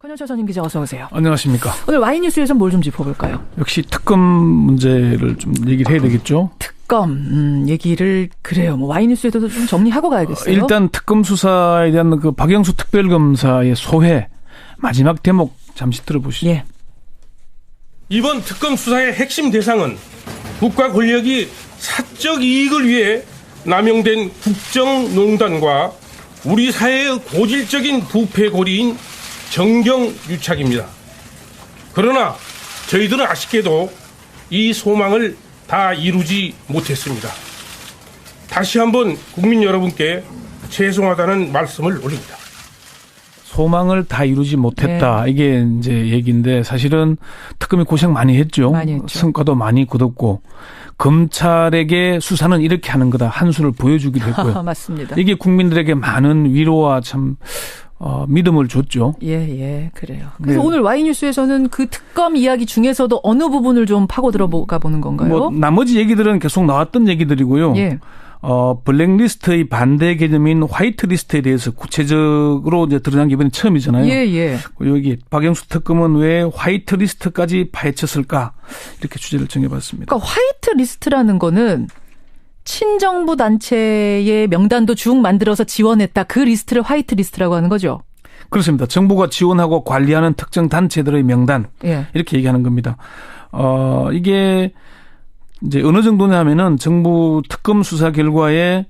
권영철 전임 기자 어서 오세요. 안녕하십니까. 오늘 와이뉴스에서 뭘 좀 짚어볼까요? 역시 특검 문제를 좀 얘기를 해야 되겠죠. 특검 얘기를 그래요. 뭐 와이뉴스에서도 좀 정리하고 가야겠어요. 일단 특검 수사에 대한 그 박영수 특별검사의 소회 마지막 대목 잠시 들어보시죠. 예. 이번 특검 수사의 핵심 대상은 국가 권력이 사적 이익을 위해 남용된 국정농단과 우리 사회의 고질적인 부패 고리인 정경유착입니다. 그러나 저희들은 아쉽게도 이 소망을 다 이루지 못했습니다. 다시 한번 국민 여러분께 죄송하다는 말씀을 올립니다. 소망을 다 이루지 못했다. 네. 이게 이제 얘기인데 사실은 특검이 고생 많이 했죠. 많이 했죠. 성과도 많이 거뒀고 검찰에게 수사는 이렇게 하는 거다. 한 수를 보여주기도 했고요. 맞습니다. 이게 국민들에게 많은 위로와 참 믿음을 줬죠. 예, 그래요. 그래서 네. 오늘 와이뉴스에서는 그 특검 이야기 중에서도 어느 부분을 좀 파고 들어가 보는 건가요? 뭐 나머지 얘기들은 계속 나왔던 얘기들이고요. 예. 블랙리스트의 반대 개념인 화이트리스트에 대해서 구체적으로 이제 드러난 게 이번에 처음이잖아요. 예. 여기 박영수 특검은 왜 화이트리스트까지 파헤쳤을까 이렇게 주제를 정해봤습니다. 그러니까 화이트리스트라는 거는 친정부 단체의 명단도 쭉 만들어서 지원했다. 그 리스트를 화이트리스트라고 하는 거죠. 그렇습니다. 정부가 지원하고 관리하는 특정 단체들의 명단 이렇게 얘기하는 겁니다. 이게 이제 어느 정도냐면은 정부 특검 수사 결과에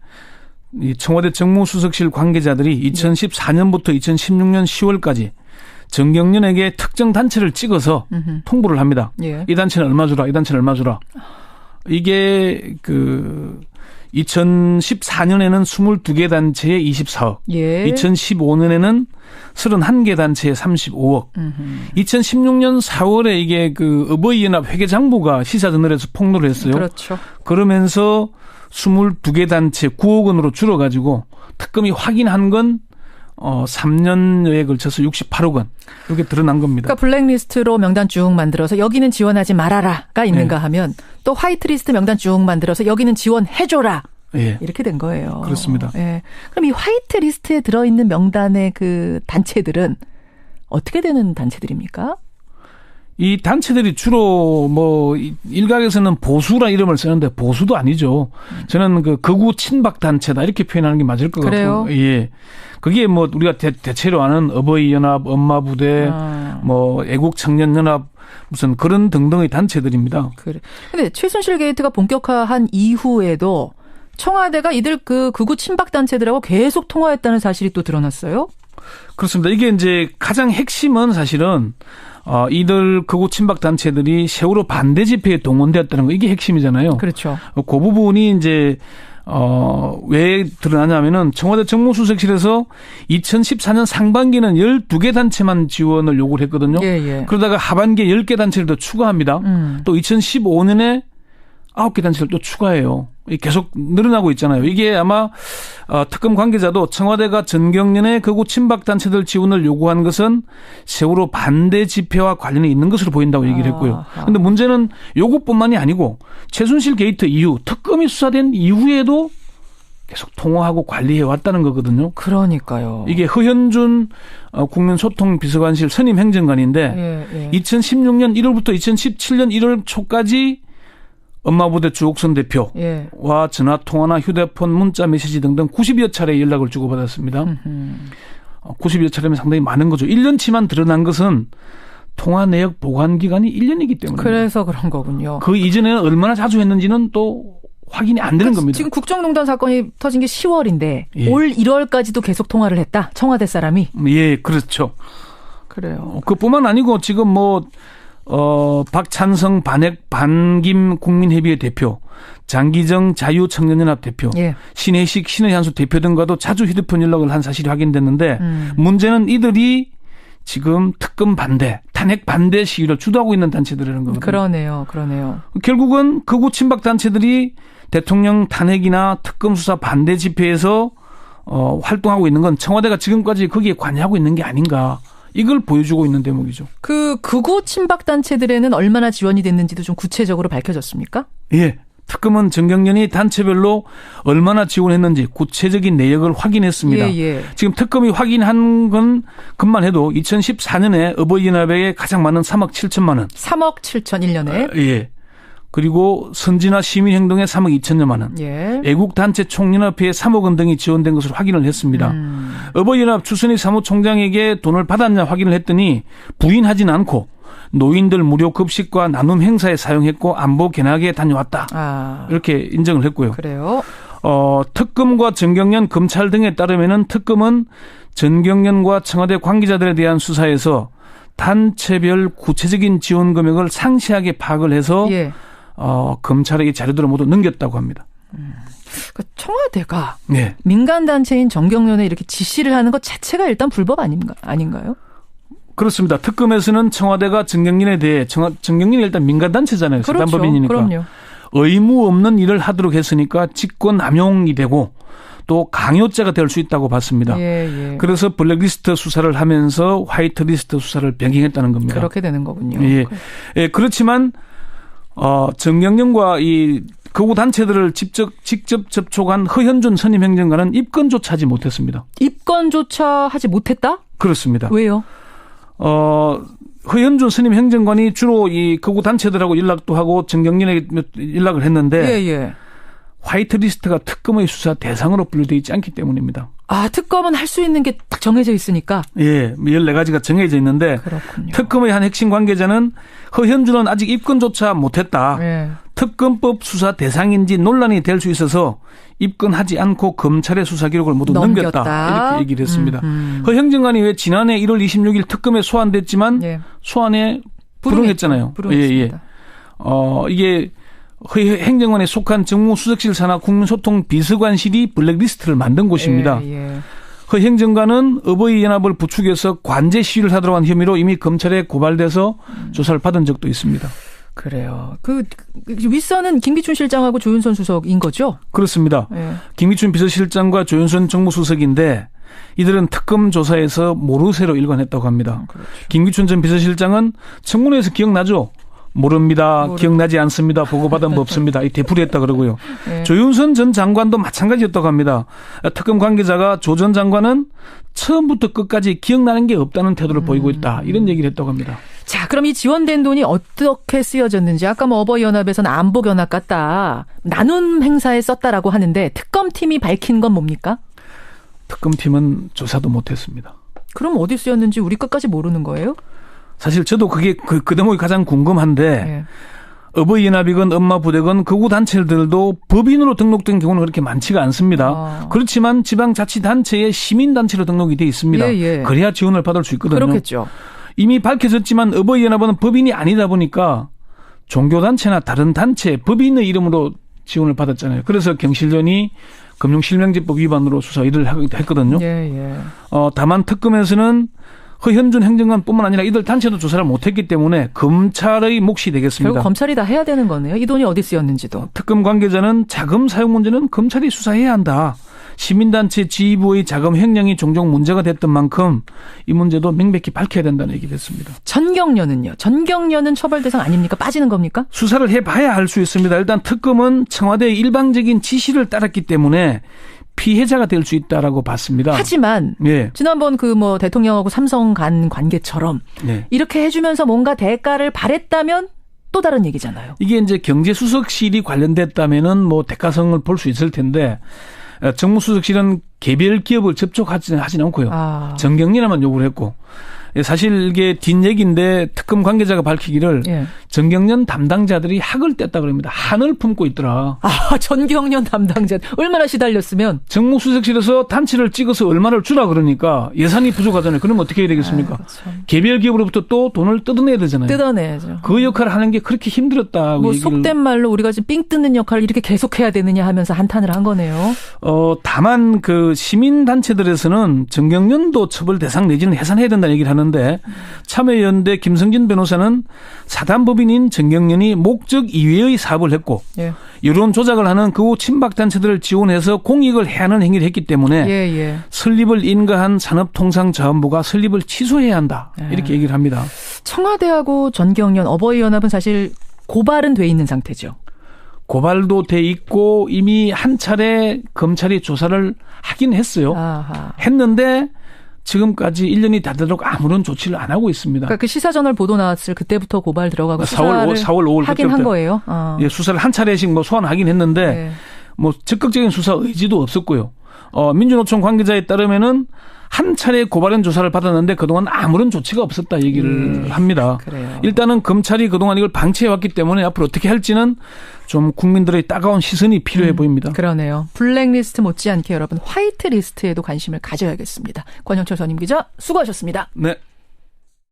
이 청와대 정무수석실 관계자들이 2014년부터 2016년 10월까지 정경련에게 특정 단체를 찍어서 통보를 합니다. 이 단체는 얼마 주라, 이 단체는 얼마 주라. 이게 2014년에는 22개 단체에 24억, 2015년에는 31개 단체에 35억, 2016년 4월에 이게 어버이연합 회계장부가 시사저널에서 폭로를 했어요. 그렇죠. 그러면서 22개 단체 9억 원으로 줄어가지고 특검이 확인한 건 3년여에 걸쳐서 68억 원. 이게 드러난 겁니다. 그러니까 블랙리스트로 명단 쭉 만들어서 여기는 지원하지 말아라가 있는가 하면 또 화이트리스트 명단 쭉 만들어서 여기는 지원해줘라. 이렇게 된 거예요. 그렇습니다. 그럼 이 화이트리스트에 들어있는 명단의 그 단체들은 어떻게 되는 단체들입니까? 이 단체들이 주로 일각에서는 보수라 이름을 쓰는데 보수도 아니죠. 저는 극우 친박 단체다 이렇게 표현하는 게 맞을 것 그래요? 같고. 예. 그게 우리가 대체로 아는 어버이연합, 엄마부대, 애국청년연합 무슨 그런 등등의 단체들입니다. 그래. 근데 최순실 게이트가 본격화한 이후에도 청와대가 이들 극우 친박 단체들하고 계속 통화했다는 사실이 또 드러났어요? 그렇습니다. 이게 이제 가장 핵심은 사실은 이들 극우 친박 단체들이 세월호 반대 집회에 동원되었다는 거 이게 핵심이잖아요. 그렇죠. 그 부분이 이제 왜 드러나냐면은 청와대 정무수석실에서 2014년 상반기는 12개 단체만 지원을 요구를 했거든요. 그러다가 하반기에 10개 단체를 더 추가합니다. 또 2015년에 9개 단체를 또 추가해요. 계속 늘어나고 있잖아요. 이게 아마 특검 관계자도 청와대가 전경련의 극우 친박 단체들 지원을 요구한 것은 세월호 반대 집회와 관련이 있는 것으로 보인다고 얘기를 했고요. 그런데 문제는 요것뿐만이 아니고 최순실 게이트 이후 특검이 수사된 이후에도 계속 통화하고 관리해 왔다는 거거든요. 그러니까요. 이게 허현준 국민소통비서관실 선임 행정관인데 2016년 1월부터 2017년 1월 초까지 엄마부대 주옥선 대표와 전화통화나 휴대폰, 문자, 메시지 등등 90여 차례 연락을 주고받았습니다. 90여 차례면 상당히 많은 거죠. 1년치만 드러난 것은 통화 내역 보관 기간이 1년이기 때문에. 그래서 그런 거군요. 그 이전에는 얼마나 자주 했는지는 또 확인이 안 되는 겁니다. 지금 국정농단 사건이 터진 게 10월인데 올 1월까지도 계속 통화를 했다. 청와대 사람이. 예, 그렇죠. 그래요. 그뿐만 아니고 지금 박찬성 반김 국민회의회 대표, 장기정 자유청년연합 대표, 신혜식 신의한수 대표 등과도 자주 휴대폰 연락을 한 사실이 확인됐는데 문제는 이들이 지금 특검 반대, 탄핵 반대 시위를 주도하고 있는 단체들이라는 거거든요. 그러네요. 결국은 극우 친박 단체들이 대통령 탄핵이나 특검 수사 반대 집회에서 활동하고 있는 건 청와대가 지금까지 거기에 관여하고 있는 게 아닌가. 이걸 보여주고 있는 대목이죠. 극우 친박 단체들에는 얼마나 지원이 됐는지도 좀 구체적으로 밝혀졌습니까? 예. 특검은 정경련이 단체별로 얼마나 지원했는지 구체적인 내역을 확인했습니다. 지금 특검이 확인한 것만 해도 2014년에 어버이연합회에 가장 많은 3억 7천만 원. 3억 7천 1년에. 예. 그리고 선진화 시민행동에 3억 2천여만 원. 애국단체 총연합회에 3억 원 등이 지원된 것을 확인을 했습니다. 어버이연합 추선희 사무총장에게 돈을 받았냐 확인을 했더니 부인하진 않고 노인들 무료 급식과 나눔 행사에 사용했고 안보 견학에 다녀왔다. 이렇게 인정을 했고요. 그래요? 특검과 정경련 검찰 등에 따르면은 특검은 정경련과 청와대 관계자들에 대한 수사에서 단체별 구체적인 지원 금액을 상세하게 파악을 해서 검찰에게 자료들을 모두 넘겼다고 합니다. 그러니까 청와대가 민간 단체인 정경련에 이렇게 지시를 하는 것 자체가 일단 불법 아닌가요? 그렇습니다. 특검에서는 청와대가 정경련에 대해 정경련이 일단 민간단체잖아요. 사단법인이니까. 그럼요. 의무 없는 일을 하도록 했으니까 직권 남용이 되고 또 강요죄가 될 수 있다고 봤습니다. 그래서 블랙리스트 수사를 하면서 화이트리스트 수사를 변경했다는 겁니다. 그렇게 되는 거군요. 그렇지만 정경련과 이 극우 단체들을 직접 접촉한 허현준 선임 행정관은 입건조차 하지 못했습니다. 입건조차 하지 못했다? 그렇습니다. 왜요? 허현준 선임 행정관이 주로 이 극우 단체들하고 연락도 하고 정경련에 연락을 했는데 화이트리스트가 특검의 수사 대상으로 분류되어 있지 않기 때문입니다. 특검은 할 수 있는 게 딱 정해져 있으니까? 14가지가 정해져 있는데 그렇군요. 특검의 한 핵심 관계자는 허현준은 아직 입건조차 못했다. 특검법 수사 대상인지 논란이 될 수 있어서 입건하지 않고 검찰의 수사 기록을 모두 넘겼다. 이렇게 얘기를 했습니다. 허 행정관이 왜 지난해 1월 26일 특검에 소환됐지만 소환에 불응했잖아요. 불응했습니다. 이게 허 행정관에 속한 정무수석실 산하 국민소통 비서관실이 블랙리스트를 만든 곳입니다. 허 행정관은 어버이연합을 부추겨서 관제 시위를 하도록 한 혐의로 이미 검찰에 고발돼서 조사를 받은 적도 있습니다. 그래요. 그 윗선은 김기춘 실장하고 조윤선 수석인 거죠? 그렇습니다. 김기춘 비서실장과 조윤선 정무수석인데 이들은 특검 조사에서 모르쇠로 일관했다고 합니다. 그렇죠. 김기춘 전 비서실장은 청문회에서 기억나죠? 모릅니다. 기억나지 않습니다. 보고받은 법 없습니다. 이 되풀이했다 그러고요. 조윤선 전 장관도 마찬가지였다고 합니다. 특검 관계자가 조 전 장관은 처음부터 끝까지 기억나는 게 없다는 태도를 보이고 있다. 이런 얘기를 했다고 합니다. 자, 그럼 이 지원된 돈이 어떻게 쓰여졌는지 아까 어버이연합에서는 안보 견학 같다. 나눔 행사에 썼다라고 하는데 특검팀이 밝힌 건 뭡니까? 특검팀은 조사도 못했습니다. 그럼 어디 쓰였는지 우리 끝까지 모르는 거예요? 사실 저도 그게 그 대목이 가장 궁금한데 어버이연합이건 엄마부대건 극우 단체들도 법인으로 등록된 경우는 그렇게 많지가 않습니다. 그렇지만 지방자치단체에 시민단체로 등록이 돼 있습니다. 그래야 지원을 받을 수 있거든요. 그렇겠죠. 이미 밝혀졌지만 어버이연합은 법인이 아니다 보니까 종교단체나 다른 단체 법인의 이름으로 지원을 받았잖아요. 그래서 경실련이 금융실명제법 위반으로 수사 일을 했거든요. 다만 특검에서는 허현준 행정관뿐만 아니라 이들 단체도 조사를 못했기 때문에 검찰의 몫이 되겠습니다. 결국 검찰이 다 해야 되는 거네요. 이 돈이 어디 쓰였는지도. 특검 관계자는 자금 사용 문제는 검찰이 수사해야 한다. 시민단체 지휘부의 자금 횡령이 종종 문제가 됐던 만큼 이 문제도 명백히 밝혀야 된다는 얘기를 했습니다. 전경련은요? 전경련은 처벌 대상 아닙니까? 빠지는 겁니까? 수사를 해봐야 알 수 있습니다. 일단 특검은 청와대의 일방적인 지시를 따랐기 때문에 피해자가 될 수 있다라고 봤습니다. 하지만 지난번 대통령하고 삼성 간 관계처럼 이렇게 해주면서 뭔가 대가를 바랬다면 또 다른 얘기잖아요. 이게 이제 경제수석실이 관련됐다면은 대가성을 볼 수 있을 텐데 정무수석실은 개별 기업을 접촉하지는 않고요. 정경련에만 요구를 했고 사실 이게 뒷얘기인데 특검 관계자가 밝히기를 정경련 담당자들이 학을 뗐다 그럽니다. 한을 품고 있더라. 전경련 담당자 얼마나 시달렸으면. 정무수석실에서 단체를 찍어서 얼마를 주라 그러니까 예산이 부족하잖아요. 그러면 어떻게 해야 되겠습니까? 개별 기업으로부터 또 돈을 뜯어내야 되잖아요. 뜯어내야죠. 그 역할을 하는 게 그렇게 힘들었다고 속된 말로 우리가 지금 삥 뜯는 역할을 이렇게 계속해야 되느냐 하면서 한탄을 한 거네요. 다만 그 시민단체들에서는 정경련도 처벌 대상 내지는 해산해야 된다는 얘기를 하는데 참여연대 김성진 변호사는 사단법인인 정경련이 목적 이외의 사업을 했고 여론 조작을 하는 극우 친박단체들을 지원해서 공익을 해하는 행위를 했기 때문에 설립을 인가한 산업통상자원부가 설립을 취소해야 한다. 이렇게 얘기를 합니다. 청와대하고 전경련 어버이연합은 사실 고발은 돼 있는 상태죠. 고발도 돼 있고 이미 한 차례 검찰이 조사를 하긴 했어요. 아하. 했는데 지금까지 1년이 다 되도록 아무런 조치를 안 하고 있습니다. 그러니까 그 시사저널 보도 나왔을 그때부터 고발 들어가고 4월, 5월 하긴 한 거예요. 예, 수사를 한 차례씩 뭐 소환하긴 했는데 네. 뭐 적극적인 수사 의지도 없었고요. 민주노총 관계자에 따르면은 한 차례 고발인 조사를 받았는데 그동안 아무런 조치가 없었다 얘기를 합니다. 그래요. 일단은 검찰이 그동안 이걸 방치해왔기 때문에 앞으로 어떻게 할지는 좀 국민들의 따가운 시선이 필요해 보입니다. 그러네요. 블랙리스트 못지않게 여러분 화이트리스트에도 관심을 가져야겠습니다. 권영철 전임 기자 수고하셨습니다. 네.